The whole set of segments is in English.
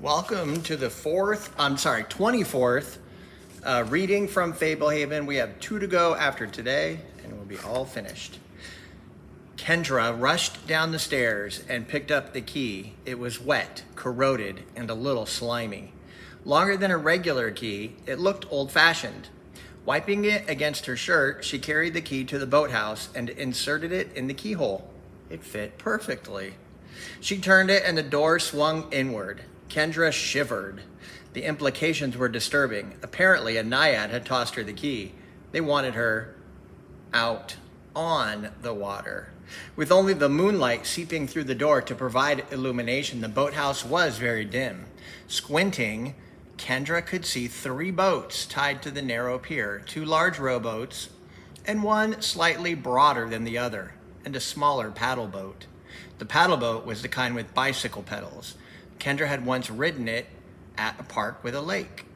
Welcome to the 24th reading from Fablehaven. We have 2 to go after today, and we'll be all finished. Kendra rushed down the stairs and picked up the key. It was wet, corroded, and a little slimy. Longer than a regular key, it looked old-fashioned. Wiping it against her shirt, she carried the key to the boathouse and inserted it in the keyhole. It fit perfectly. She turned it and the door swung inward. Kendra shivered. The implications were disturbing. Apparently, a naiad had tossed her the key. They wanted her out on the water. With only the moonlight seeping through the door to provide illumination, the boathouse was very dim. Squinting, Kendra could see 3 boats tied to the narrow pier, 2 large rowboats, and one slightly broader than the other, and a smaller paddle boat. The paddle boat was the kind with bicycle pedals. Kendra had once ridden it at a park with a lake.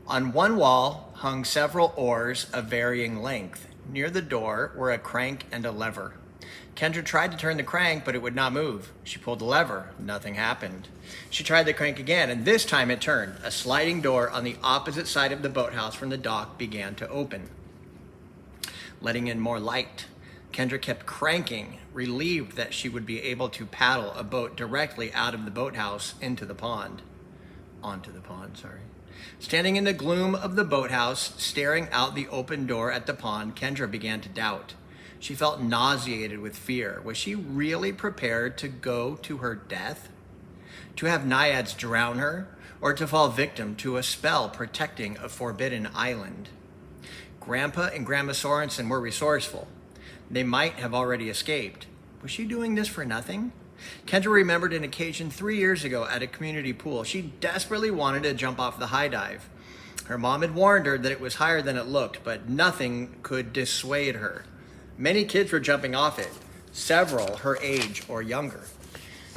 On one wall hung several oars of varying length. Near the door were a crank and a lever. Kendra tried to turn the crank, but it would not move. She pulled the lever. Nothing happened. She tried the crank again, and this time it turned. A sliding door on the opposite side of the boathouse from the dock began to open, letting in more light. Kendra kept cranking, relieved that she would be able to paddle a boat directly out of the boathouse onto the pond. Standing in the gloom of the boathouse, staring out the open door at the pond, Kendra began to doubt. She felt nauseated with fear. Was she really prepared to go to her death? To have naiads drown her, or to fall victim to a spell protecting a forbidden island? Grandpa and Grandma Sorensen were resourceful. They might have already escaped. Was she doing this for nothing? Kendra remembered an occasion 3 years ago at a community pool. She desperately wanted to jump off the high dive. Her mom had warned her that it was higher than it looked, but nothing could dissuade her. Many kids were jumping off it, several her age or younger.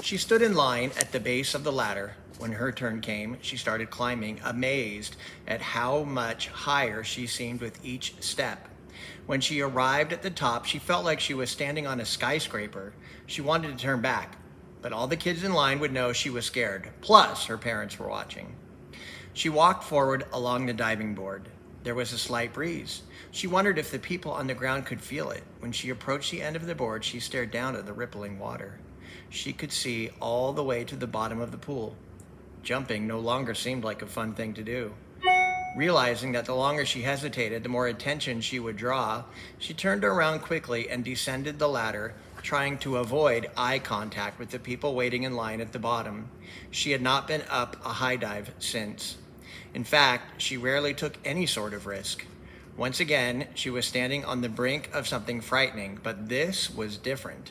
She stood in line at the base of the ladder. When her turn came, she started climbing, amazed at how much higher she seemed with each step. When she arrived at the top, she felt like she was standing on a skyscraper. She wanted to turn back, but all the kids in line would know she was scared. Plus, her parents were watching. She walked forward along the diving board. There was a slight breeze. She wondered if the people on the ground could feel it. When she approached the end of the board, she stared down at the rippling water. She could see all the way to the bottom of the pool. Jumping no longer seemed like a fun thing to do. Realizing that the longer she hesitated, the more attention she would draw, she turned around quickly and descended the ladder, trying to avoid eye contact with the people waiting in line at the bottom. She had not been up a high dive since. In fact, she rarely took any sort of risk. Once again, she was standing on the brink of something frightening, but this was different.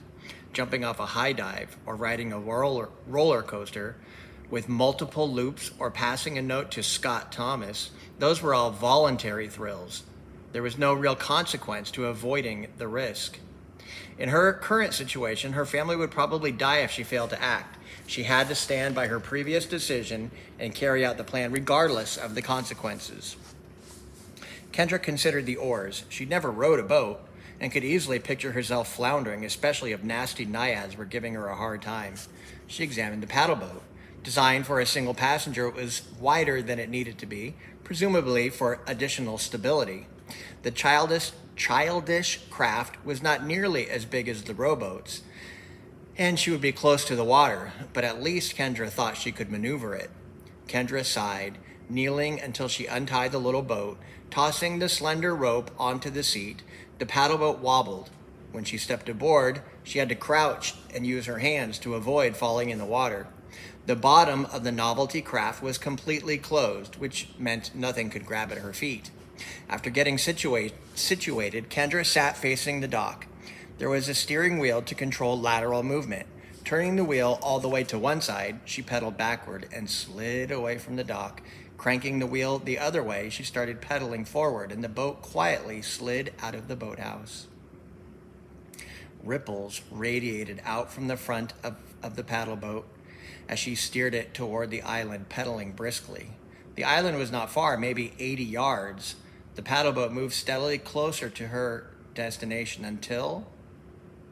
Jumping off a high dive or riding a roller coaster with multiple loops or passing a note to Scott Thomas, those were all voluntary thrills. There was no real consequence to avoiding the risk. In her current situation, her family would probably die if she failed to act. She had to stand by her previous decision and carry out the plan regardless of the consequences. Kendra considered the oars. She'd never rowed a boat and could easily picture herself floundering, especially if nasty naiads were giving her a hard time. She examined the paddle boat. Designed for a single passenger, it was wider than it needed to be, presumably for additional stability. The childish craft was not nearly as big as the rowboats, and she would be close to the water, but at least Kendra thought she could maneuver it. Kendra sighed, kneeling until she untied the little boat. Tossing the slender rope onto the seat, the paddle boat wobbled. When she stepped aboard, she had to crouch and use her hands to avoid falling in the water. The bottom of the novelty craft was completely closed, which meant nothing could grab at her feet. After getting situated, Kendra sat facing the dock. There was a steering wheel to control lateral movement. Turning the wheel all the way to one side, she pedaled backward and slid away from the dock. Cranking the wheel the other way, she started pedaling forward, and the boat quietly slid out of the boathouse. Ripples radiated out from the front of the paddle boat as she steered it toward the island, pedaling briskly. The island was not far, maybe 80 yards. The paddle boat moved steadily closer to her destination until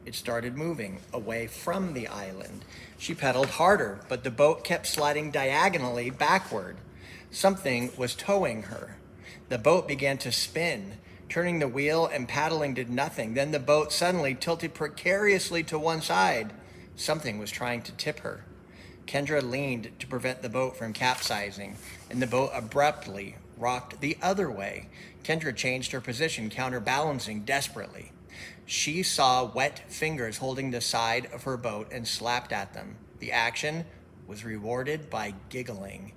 It started moving away from the island. She pedaled harder, but the boat kept sliding diagonally backward. Something was towing her. The boat began to spin. Turning the wheel and paddling did nothing. Then the boat suddenly tilted precariously to one side. Something was trying to tip her. Kendra leaned to prevent the boat from capsizing, and the boat abruptly rocked the other way. Kendra changed her position, counterbalancing desperately. She saw wet fingers holding the side of her boat and slapped at them. The action was rewarded by giggling.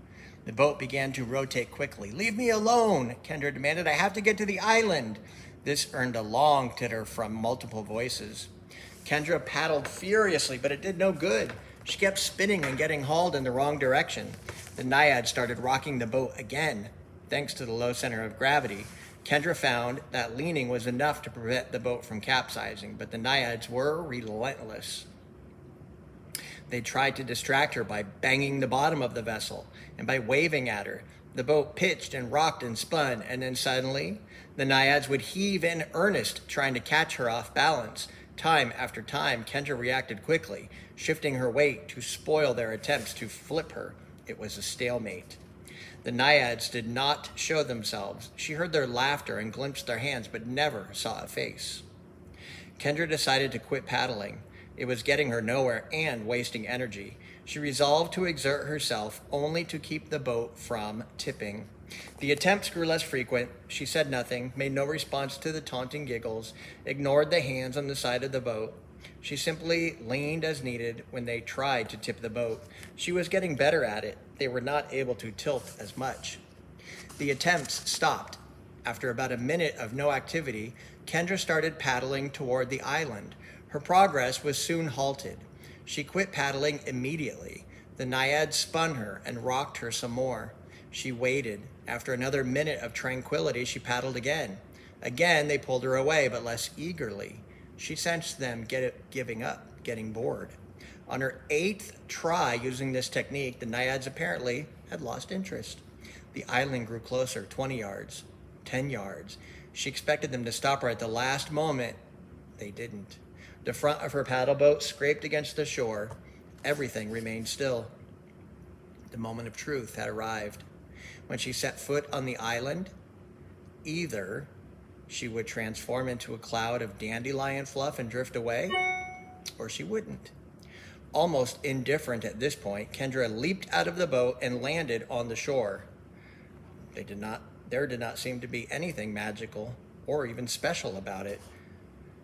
The boat began to rotate quickly. "Leave me alone," Kendra demanded. "I have to get to the island." This earned a long titter from multiple voices. Kendra paddled furiously, but it did no good. She kept spinning and getting hauled in the wrong direction. The Naiad started rocking the boat again. Thanks to the low center of gravity, Kendra found that leaning was enough to prevent the boat from capsizing, but the Naiads were relentless. They tried to distract her by banging the bottom of the vessel and by waving at her. The boat pitched and rocked and spun, and then suddenly, the Naiads would heave in earnest, trying to catch her off balance. Time after time, Kendra reacted quickly, shifting her weight to spoil their attempts to flip her. It was a stalemate. The Naiads did not show themselves. She heard their laughter and glimpsed their hands, but never saw a face. Kendra decided to quit paddling. It was getting her nowhere and wasting energy. She resolved to exert herself only to keep the boat from tipping. The attempts grew less frequent. She said nothing, made no response to the taunting giggles, ignored the hands on the side of the boat. She simply leaned as needed when they tried to tip the boat. She was getting better at it. They were not able to tilt as much. The attempts stopped. After about a minute of no activity, Kendra started paddling toward the island. Her progress was soon halted. She quit paddling immediately. The Naiad spun her and rocked her some more. She waited. After another minute of tranquility, she paddled again. Again, they pulled her away, but less eagerly. She sensed them giving up, getting bored. On her 8th try using this technique, the Naiads apparently had lost interest. The island grew closer, 20 yards, 10 yards. She expected them to stop her at the last moment. They didn't. The front of her paddle boat scraped against the shore. Everything remained still. The moment of truth had arrived. When she set foot on the island, either she would transform into a cloud of dandelion fluff and drift away, or she wouldn't. Almost indifferent at this point, Kendra leaped out of the boat and landed on the shore. There did not seem to be anything magical or even special about it,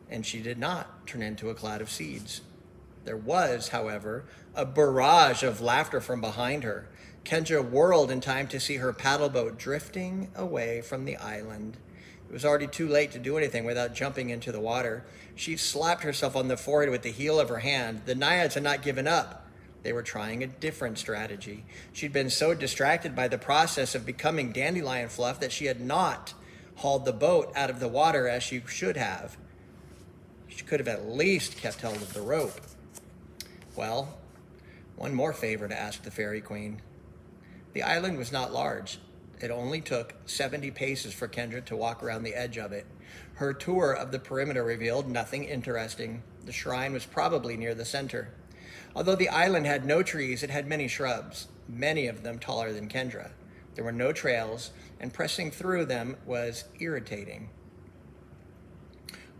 and she did not turn into a cloud of seeds. There was, however, a barrage of laughter from behind her. Kendra whirled in time to see her paddle boat drifting away from the island. It was already too late to do anything without jumping into the water. She slapped herself on the forehead with the heel of her hand. The Naiads had not given up. They were trying a different strategy. She'd been so distracted by the process of becoming dandelion fluff that she had not hauled the boat out of the water as she should have. She could have at least kept hold of the rope. Well, one more favor to ask the fairy queen. The island was not large. It only took 70 paces for Kendra to walk around the edge of it. Her tour of the perimeter revealed nothing interesting. The shrine was probably near the center. Although the island had no trees, it had many shrubs, many of them taller than Kendra. There were no trails, and pressing through them was irritating.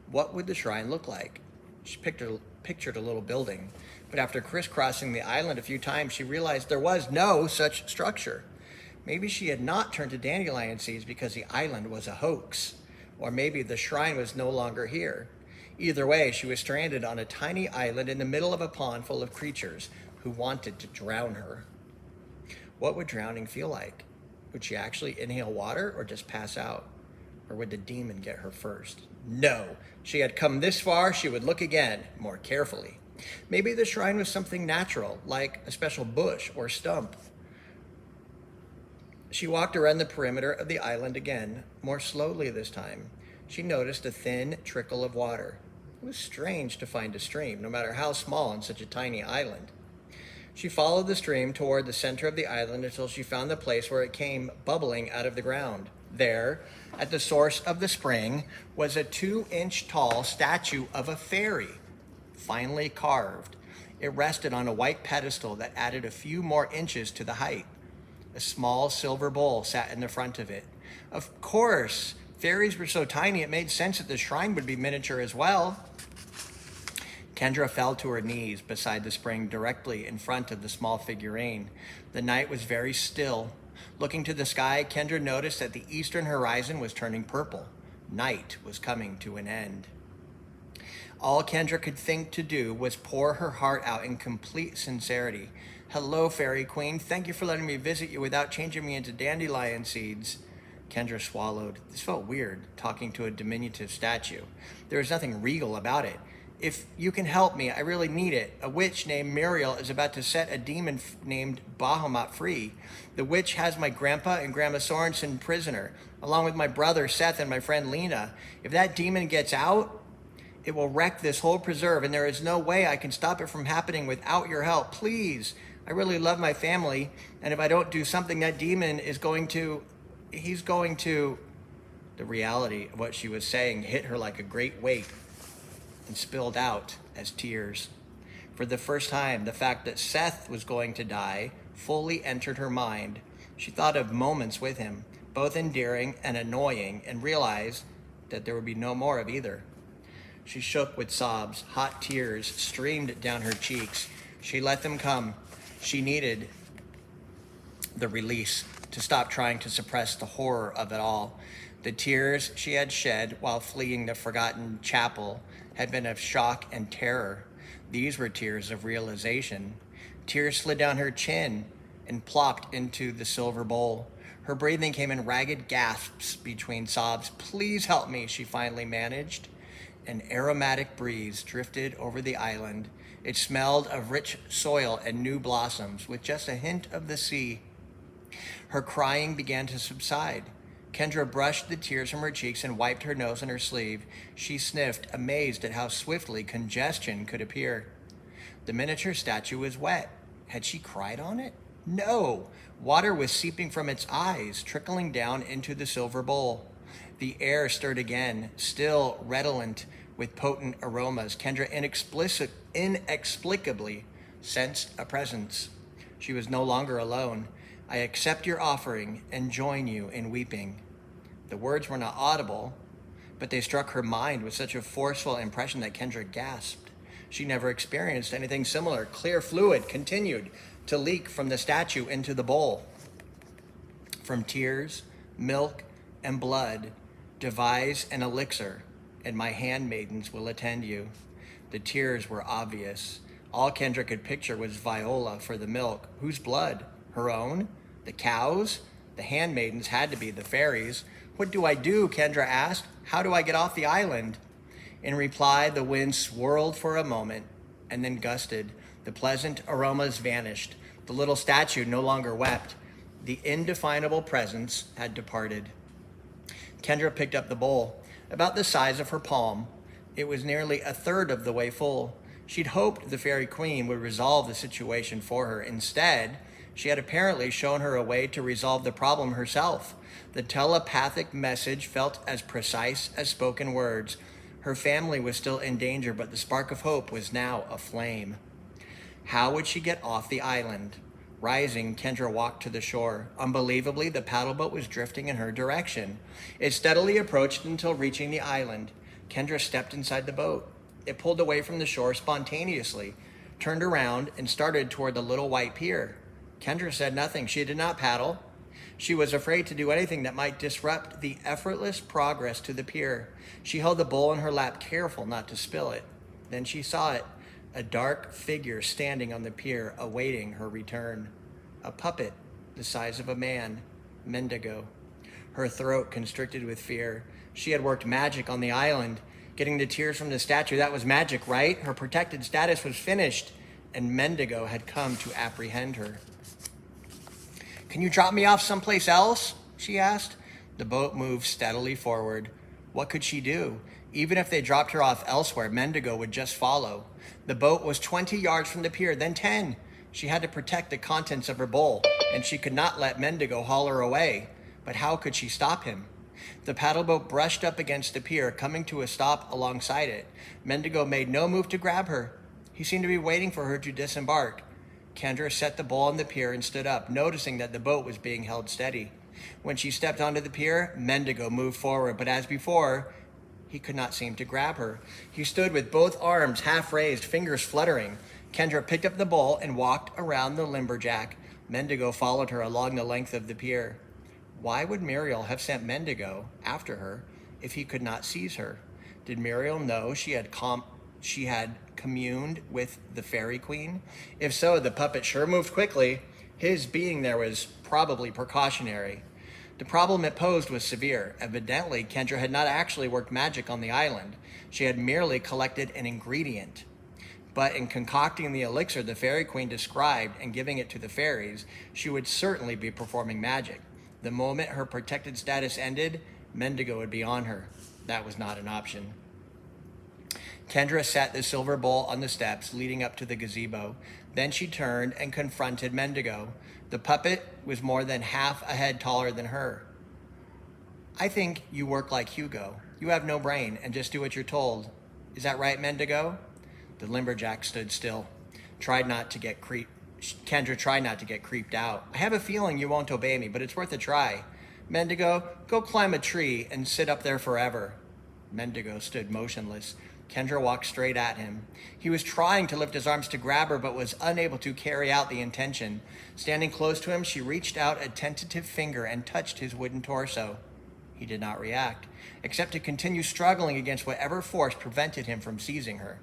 What would the shrine look like? She pictured a little building, but after crisscrossing the island a few times, she realized there was no such structure. Maybe she had not turned to dandelion seeds because the island was a hoax, or maybe the shrine was no longer here. Either way, she was stranded on a tiny island in the middle of a pond full of creatures who wanted to drown her. What would drowning feel like? Would she actually inhale water or just pass out? Or would the demon get her first? No, she had come this far, she would look again, more carefully. Maybe the shrine was something natural, like a special bush or stump. She walked around the perimeter of the island again, more slowly this time. She noticed a thin trickle of water. It was strange to find a stream, no matter how small on such a tiny island. She followed the stream toward the center of the island until she found the place where it came bubbling out of the ground. There, at the source of the spring, was a 2-inch tall statue of a fairy. finely carved. It rested on a white pedestal that added a few more inches to the height. A small silver bowl sat in the front of it. Of course, fairies were so tiny it made sense that the shrine would be miniature as well. Kendra fell to her knees beside the spring directly in front of the small figurine. The night was very still. Looking to the sky, Kendra noticed that the eastern horizon was turning purple. Night was coming to an end. All Kendra could think to do was pour her heart out in complete sincerity. "Hello, Fairy Queen. Thank you for letting me visit you without changing me into dandelion seeds." Kendra swallowed. This felt weird, talking to a diminutive statue. There was nothing regal about it. "If you can help me, I really need it. A witch named Muriel is about to set a demon named Bahamut free. The witch has my grandpa and grandma Sorensen prisoner, along with my brother Seth and my friend Lena. If that demon gets out, it will wreck this whole preserve, and there is no way I can stop it from happening without your help. Please, I really love my family, and if I don't do something, that demon is going to... The reality of what she was saying hit her like a great weight and spilled out as tears. For the first time, the fact that Seth was going to die fully entered her mind. She thought of moments with him, both endearing and annoying, and realized that there would be no more of either. She shook with sobs. Hot tears streamed down her cheeks. She let them come. She needed the release to stop trying to suppress the horror of it all. The tears she had shed while fleeing the forgotten chapel had been of shock and terror. These were tears of realization. Tears slid down her chin and plopped into the silver bowl. Her breathing came in ragged gasps between sobs. "Please help me," she finally managed. An aromatic breeze drifted over the island. It smelled of rich soil and new blossoms, with just a hint of the sea. Her crying began to subside. Kendra brushed the tears from her cheeks and wiped her nose and her sleeve. She sniffed, amazed at how swiftly congestion could appear. The miniature statue was wet. Had she cried on it? No! Water was seeping from its eyes, trickling down into the silver bowl. The air stirred again, still redolent with potent aromas. Kendra inexplicably sensed a presence. She was no longer alone. "I accept your offering and join you in weeping." The words were not audible, but they struck her mind with such a forceful impression that Kendra gasped. She never experienced anything similar. Clear fluid continued to leak from the statue into the bowl. From tears, milk, and blood, devise an elixir, and my handmaidens will attend you. The tears were obvious. All Kendra could picture was Viola for the milk. Whose blood? Her own? The cows? The handmaidens had to be the fairies. "What do I do?" Kendra asked. "How do I get off the island?" In reply, the wind swirled for a moment and then gusted. The pleasant aromas vanished. The little statue no longer wept. The indefinable presence had departed. Kendra picked up the bowl, about the size of her palm. It was nearly a third of the way full. She'd hoped the Fairy Queen would resolve the situation for her. Instead, she had apparently shown her a way to resolve the problem herself. The telepathic message felt as precise as spoken words. Her family was still in danger, but the spark of hope was now aflame. How would she get off the island? Rising, Kendra walked to the shore. Unbelievably, the paddle boat was drifting in her direction. It steadily approached until reaching the island. Kendra stepped inside the boat. It pulled away from the shore spontaneously, turned around, and started toward the little white pier. Kendra said nothing. She did not paddle. She was afraid to do anything that might disrupt the effortless progress to the pier. She held the bowl in her lap, careful not to spill it. Then she saw it, a dark figure standing on the pier, awaiting her return. A puppet, the size of a man, Mendigo. Her throat constricted with fear. She had worked magic on the island, getting the tears from the statue. That was magic, right? Her protected status was finished, and Mendigo had come to apprehend her. "Can you drop me off someplace else?" she asked. The boat moved steadily forward. What could she do? Even if they dropped her off elsewhere, Mendigo would just follow. The boat was 20 yards from the pier, then 10. She had to protect the contents of her bowl, and she could not let Mendigo haul her away. But how could she stop him? The paddle boat brushed up against the pier, coming to a stop alongside it. Mendigo made no move to grab her. He seemed to be waiting for her to disembark. Kendra set the bowl on the pier and stood up, noticing that the boat was being held steady. When she stepped onto the pier, Mendigo moved forward, but as before, he could not seem to grab her. He stood with both arms half raised, fingers fluttering. Kendra picked up the bowl and walked around the lumberjack. Mendigo followed her along the length of the pier. Why would Muriel have sent Mendigo after her if he could not seize her? Did Muriel know she had communed with the fairy queen? If so, the puppet sure moved quickly. His being there was probably precautionary. The problem it posed was severe. Evidently, Kendra had not actually worked magic on the island. She had merely collected an ingredient. But in concocting the elixir the fairy queen described and giving it to the fairies, she would certainly be performing magic. The moment her protected status ended, Mendigo would be on her. That was not an option. Kendra sat the silver bowl on the steps leading up to the gazebo. Then she turned and confronted Mendigo. The puppet was more than half a head taller than her. I think you work like Hugo. You have no brain and just do what you're told. Is that right, Mendigo? The lumberjack stood still. Kendra tried not to get creeped out. I have a feeling you won't obey me, but it's worth a try. Mendigo, go climb a tree and sit up there forever. Mendigo stood motionless. Kendra walked straight at him. He was trying to lift his arms to grab her, but was unable to carry out the intention. Standing close to him, she reached out a tentative finger and touched his wooden torso. He did not react, except to continue struggling against whatever force prevented him from seizing her.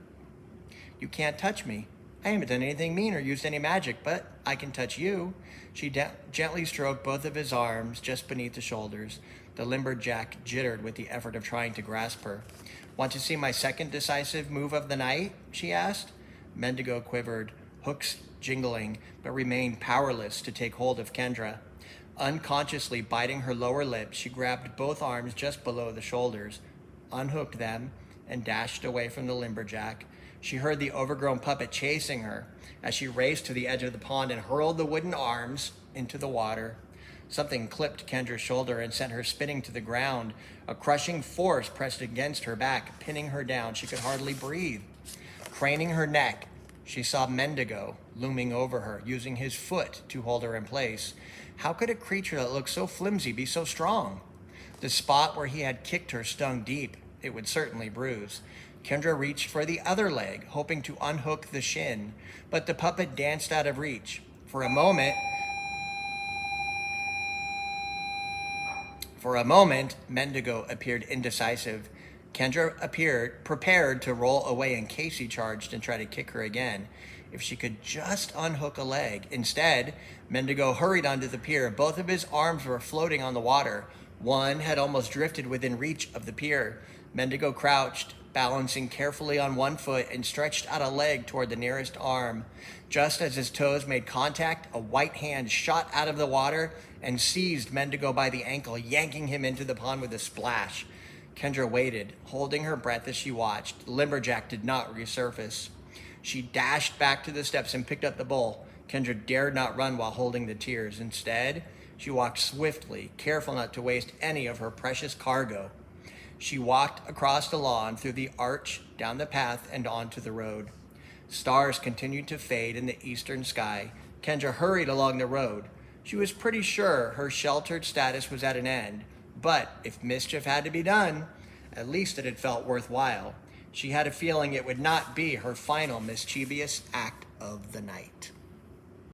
You can't touch me. I haven't done anything mean or used any magic, but I can touch you. She gently stroked both of his arms just beneath the shoulders. The lumberjack jittered with the effort of trying to grasp her. Want to see my second decisive move of the night? She asked. Mendigo quivered, hooks jingling, but remained powerless to take hold of Kendra. Unconsciously biting her lower lip, she grabbed both arms just below the shoulders, unhooked them, and dashed away from the lumberjack. She heard the overgrown puppet chasing her as she raced to the edge of the pond and hurled the wooden arms into the water. Something clipped Kendra's shoulder and sent her spinning to the ground. A crushing force pressed against her back, pinning her down. She could hardly breathe. Craning her neck, she saw Mendigo looming over her, using his foot to hold her in place. How could a creature that looked so flimsy be so strong? The spot where he had kicked her stung deep. It would certainly bruise. Kendra reached for the other leg, hoping to unhook the shin, but the puppet danced out of reach. For a moment, Mendigo appeared indecisive. Kendra appeared prepared to roll away in case he charged and try to kick her again. If she could just unhook a leg. Instead, Mendigo hurried onto the pier. Both of his arms were floating on the water. One had almost drifted within reach of the pier. Mendigo crouched, balancing carefully on one foot, and stretched out a leg toward the nearest arm. Just as his toes made contact, a white hand shot out of the water and seized Mendigo by the ankle, yanking him into the pond with a splash. Kendra waited, holding her breath as she watched. The lumberjack did not resurface. She dashed back to the steps and picked up the bowl. Kendra dared not run while holding the tears. Instead, she walked swiftly, careful not to waste any of her precious cargo. She walked across the lawn, through the arch, down the path, and onto the road. Stars continued to fade in the eastern sky. Kendra hurried along the road. She was pretty sure her sheltered status was at an end, but if mischief had to be done, at least it had felt worthwhile. She had a feeling it would not be her final mischievous act of the night.